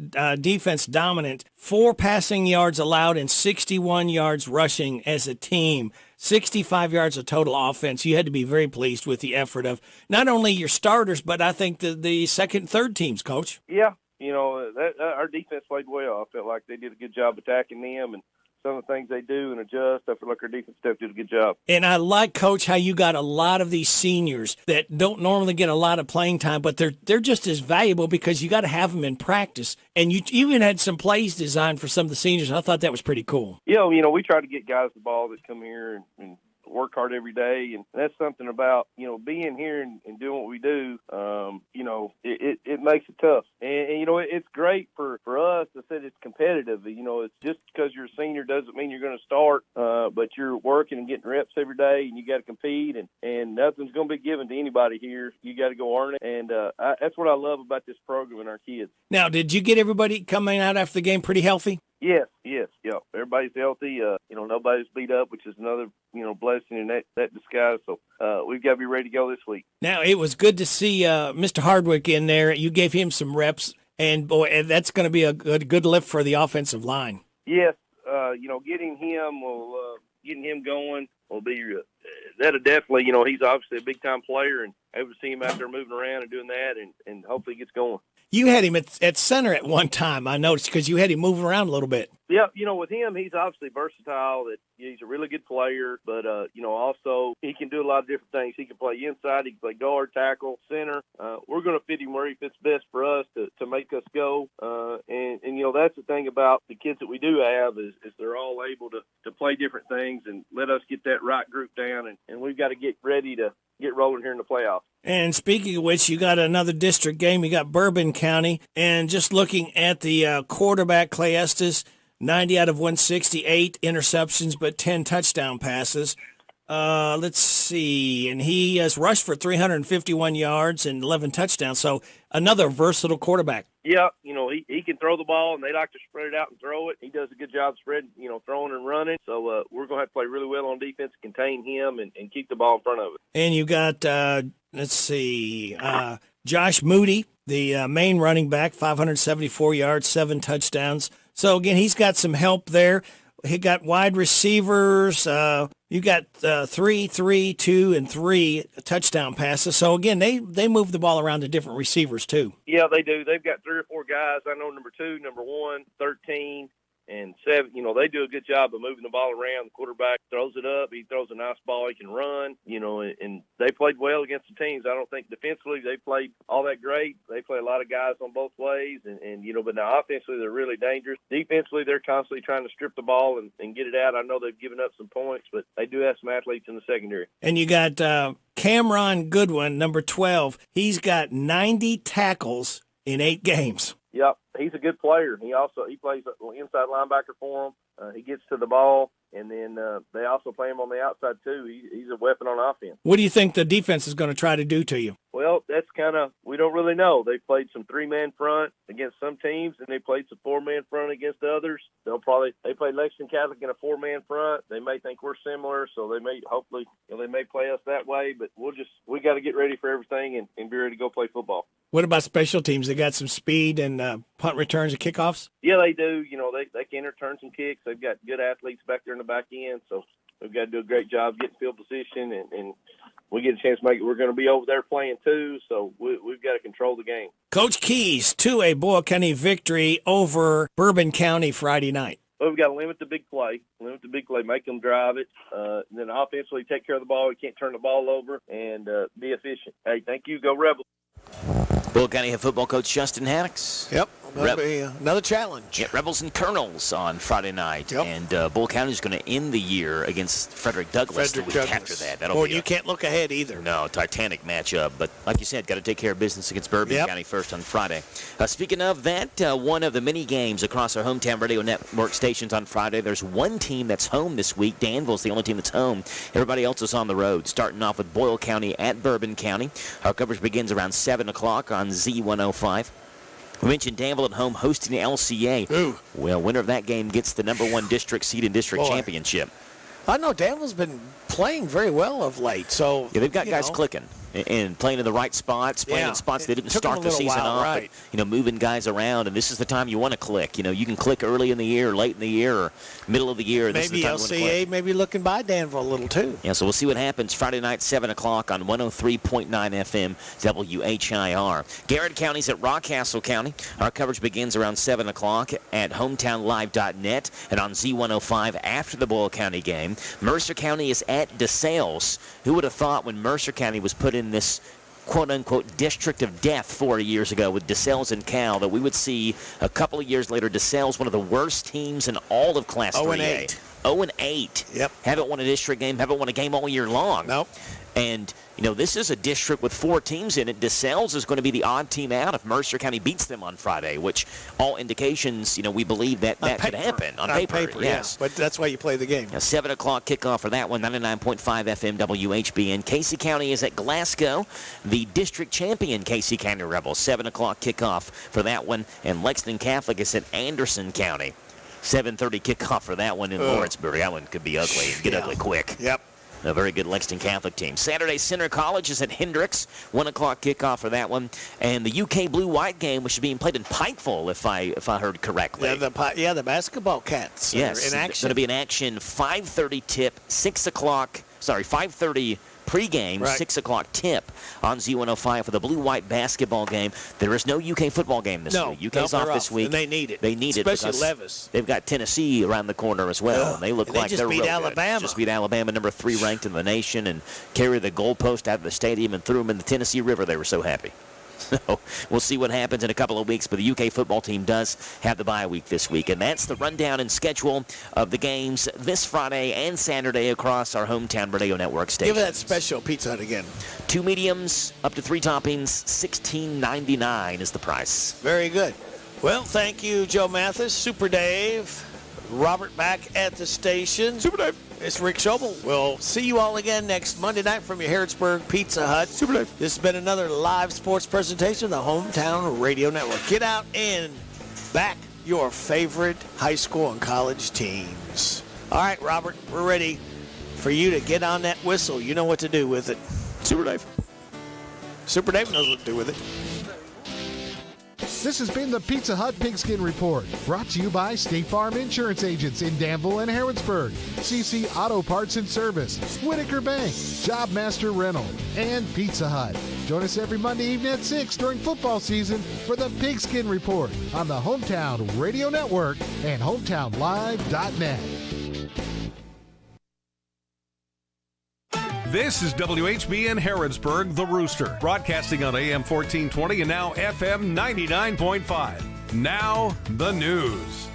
defense dominant. 4 passing yards allowed and 61 yards rushing as a team. 65 yards of total offense. You had to be very pleased with the effort of not only your starters, but I think the second and third teams, Coach. Yeah, our defense played well. I felt like they did a good job attacking them and some of the things they do and adjust. I feel like our defense staff did a good job. And I like, Coach, how you got a lot of these seniors that don't normally get a lot of playing time, but they're just as valuable because you got to have them in practice. And you even had some plays designed for some of the seniors, and I thought that was pretty cool. Yeah, we try to get guys the ball that come here and work hard every day, and that's something about being here and doing what we do. It makes it tough, and it's great for us to say it's competitive. It's just because you're a senior doesn't mean you're going to start, but you're working and getting reps every day, and you got to compete, and nothing's going to be given to anybody here. You got to go earn it, and that's what I love about this program and our kids. Now, did you get everybody coming out after the game pretty healthy? Yes. Everybody's healthy. Nobody's beat up, which is another, blessing in that disguise. So we've got to be ready to go this week. Now, it was good to see Mr. Hardwick in there. You gave him some reps, and boy, that's going to be a good lift for the offensive line. Yes, getting him going will be that'll definitely. He's obviously a big time player, and able to see him out there moving around and doing that, and hopefully he gets going. You had him at center at one time, I noticed, because you had him moving around a little bit. Yeah, with him, he's obviously versatile. That he's a really good player, but also he can do a lot of different things. He can play inside, he can play guard, tackle, center. We're going to fit him where he fits best for us to make us go. And that's the thing about the kids that we do have is they're all able to play different things and let us get that right group down. And we've got to get ready to get rolling here in the playoffs. And speaking of which, you got another district game. You got Bourbon County, and just looking at the quarterback, Clay Estes, 90 out of 168 interceptions, but 10 touchdown passes. Let's see. And he has rushed for 351 yards and 11 touchdowns. So another versatile quarterback. Yeah, he can throw the ball, and they like to spread it out and throw it. He does a good job spreading, throwing and running. So we're going to have to play really well on defense, contain him, and keep the ball in front of it. And you got, Josh Moody, the main running back, 574 yards, 7 touchdowns. So, again, he's got some help there. He got wide receivers. You got 3, 2, and 3 touchdown passes. So, again, they move the ball around to different receivers, too. Yeah, they do. They've got 3 or 4 guys. I know number 2, number 1, 13, and 7. They do a good job of moving the ball around. The quarterback throws it up. He throws a nice ball. He can run, and they played well against the teams. I don't think defensively they played all that great. They play a lot of guys on both ways, but now offensively they're really dangerous. Defensively, they're constantly trying to strip the ball and get it out. I know they've given up some points, but they do have some athletes in the secondary. And you got Cameron Goodwin, number 12. He's got 90 tackles in 8 games. Yep, he's a good player. He plays inside linebacker for them. He gets to the ball, and then they also play him on the outside too. He's a weapon on offense. What do you think the defense is going to try to do to you? Well, that's we don't really know. They played some 3-man front against some teams, and they played some 4-man front against others. They played Lexington Catholic in a 4-man front. They may think we're similar, so they may they may play us that way. But we got to get ready for everything and be ready to go play football. What about special teams? They got some speed and punt returns and kickoffs? Yeah, they do. They can return some kicks. They've got good athletes back there in the back end, so we've got to do a great job getting field position, and we get a chance to make it. We're going to be over there playing too, so we've got to control the game. Coach Keys to a Boyle County victory over Bourbon County Friday night. Well, we've got to limit the big play, make them drive it, and then offensively take care of the ball. We can't turn the ball over and be efficient. Hey, thank you. Go Rebels. Bull County head football coach Justin Haddix. Yep. That'll be another challenge. Yeah, Rebels and Colonels on Friday night. Yep. And Bull County is going to end the year against Frederick Douglass the week after that. Boy, you can't look ahead either. No, Titanic matchup. But like you said, got to take care of business against Bourbon County first on Friday. Speaking of that, one of the many games across our hometown radio network stations on Friday, there's one team that's home this week. Danville's the only team that's home. Everybody else is on the road, starting off with Boyle County at Bourbon County. Our coverage begins around 7 o'clock on Z105. We mentioned Danville at home hosting the LCA. Ooh. Well, winner of that game gets the number 1 district seed in district championship. I know Danville's been playing very well of late. So yeah, they've got guys clicking and playing in the right spots, playing in spots they didn't start the season off, but, moving guys around. And this is the time you want to click. You can click early in the year, late in the year, or middle of the year. Maybe this is the time LCA may be looking by Danville a little too. Yeah, so we'll see what happens Friday night, 7 o'clock on 103.9 FM WHIR. Garrett County's at Rockcastle County. Our coverage begins around 7 o'clock at hometownlive.net and on Z105 after the Boyle County game. Mercer County is at DeSales. Who would have thought when Mercer County was put in this quote-unquote district of death 4 years ago with DeSales and Cal that we would see a couple of years later DeSales one of the worst teams in all of Class 3A. 0-8. Yep. Haven't won a district game, haven't won a game all year long. Nope. And, this is a district with 4 teams in it. DeSales is going to be the odd team out if Mercer County beats them on Friday, which all indications, we believe that could happen. On paper, yes. Yeah. But that's why you play the game. A 7 o'clock kickoff for that one, 99.5 FM WHBN. Casey County is at Glasgow. The district champion Casey County Rebels. 7 o'clock kickoff for that one. And Lexington Catholic is at Anderson County. 7:30 kickoff for that one in Lawrenceburg. That one could be ugly and get ugly quick. Yep. A very good Lexington Catholic team. Saturday, Center College is at Hendricks. 1 o'clock kickoff for that one. And the UK Blue-White game, which is being played in Pikeville, if I heard correctly. Yeah, the basketball Cats are in action. It's going to be in action. 5:30 tip, 6 o'clock. 5:30 pregame, 6 o'clock tip on Z105 for the Blue-White basketball game. There is no UK football game this week. UK's off this week. And they need it. They need it. Especially Levis. They've got Tennessee around the corner as well. And they look like they're real Alabama. Good. Just beat Alabama, number 3 ranked in the nation, and carried the goalpost out of the stadium and threw them in the Tennessee River. They were so happy. So we'll see what happens in a couple of weeks, but the UK football team does have the bye week this week. And that's the rundown and schedule of the games this Friday and Saturday across our hometown radio network stations. Give that special Pizza Hut again. 2 mediums, up to 3 toppings, $16.99 is the price. Very good. Well, thank you, Joe Mathis, Super Dave, Robert back at the station. Super Dave. It's Rick Schobel. We'll see you all again next Monday night from your Harrodsburg Pizza Hut. Super Dave. This has been another live sports presentation of the Hometown Radio Network. Get out and back your favorite high school and college teams. All right, Robert, we're ready for you to get on that whistle. You know what to do with it. Super Dave. Super Dave knows what to do with it. This has been the Pizza Hut Pigskin Report, brought to you by State Farm Insurance Agents in Danville and Harrodsburg, CC Auto Parts and Service, Whitaker Bank, Job Master Rental, and Pizza Hut. Join us every Monday evening at 6 during football season for the Pigskin Report on the Hometown Radio Network and hometownlive.net. This is WHBN Harrodsburg, The Rooster, broadcasting on AM 1420 and now FM 99.5. Now, the news.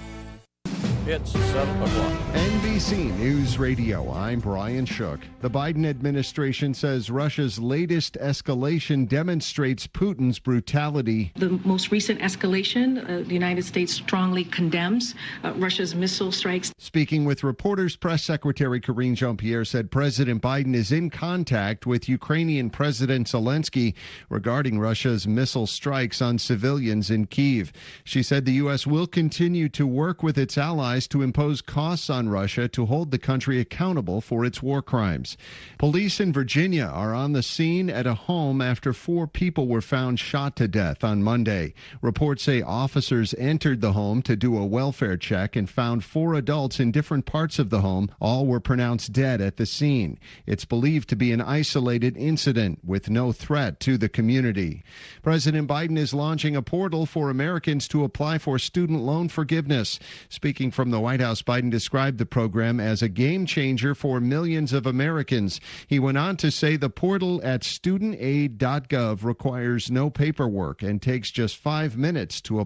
It's 7 o'clock. NBC News Radio, I'm Brian Shook. The Biden administration says Russia's latest escalation demonstrates Putin's brutality. The most recent escalation, the United States strongly condemns Russia's missile strikes. Speaking with reporters, Press Secretary Karine Jean-Pierre said President Biden is in contact with Ukrainian President Zelensky regarding Russia's missile strikes on civilians in Kyiv. She said the U.S. will continue to work with its allies to impose costs on Russia to hold the country accountable for its war crimes. Police in Virginia are on the scene at a home after 4 people were found shot to death on Monday. Reports say officers entered the home to do a welfare check and found 4 adults in different parts of the home. All were pronounced dead at the scene. It's believed to be an isolated incident with no threat to the community. President Biden is launching a portal for Americans to apply for student loan forgiveness. Speaking from from the White House, Biden described the program as a game changer for millions of Americans. He went on to say the portal at studentaid.gov requires no paperwork and takes just 5 minutes to apply.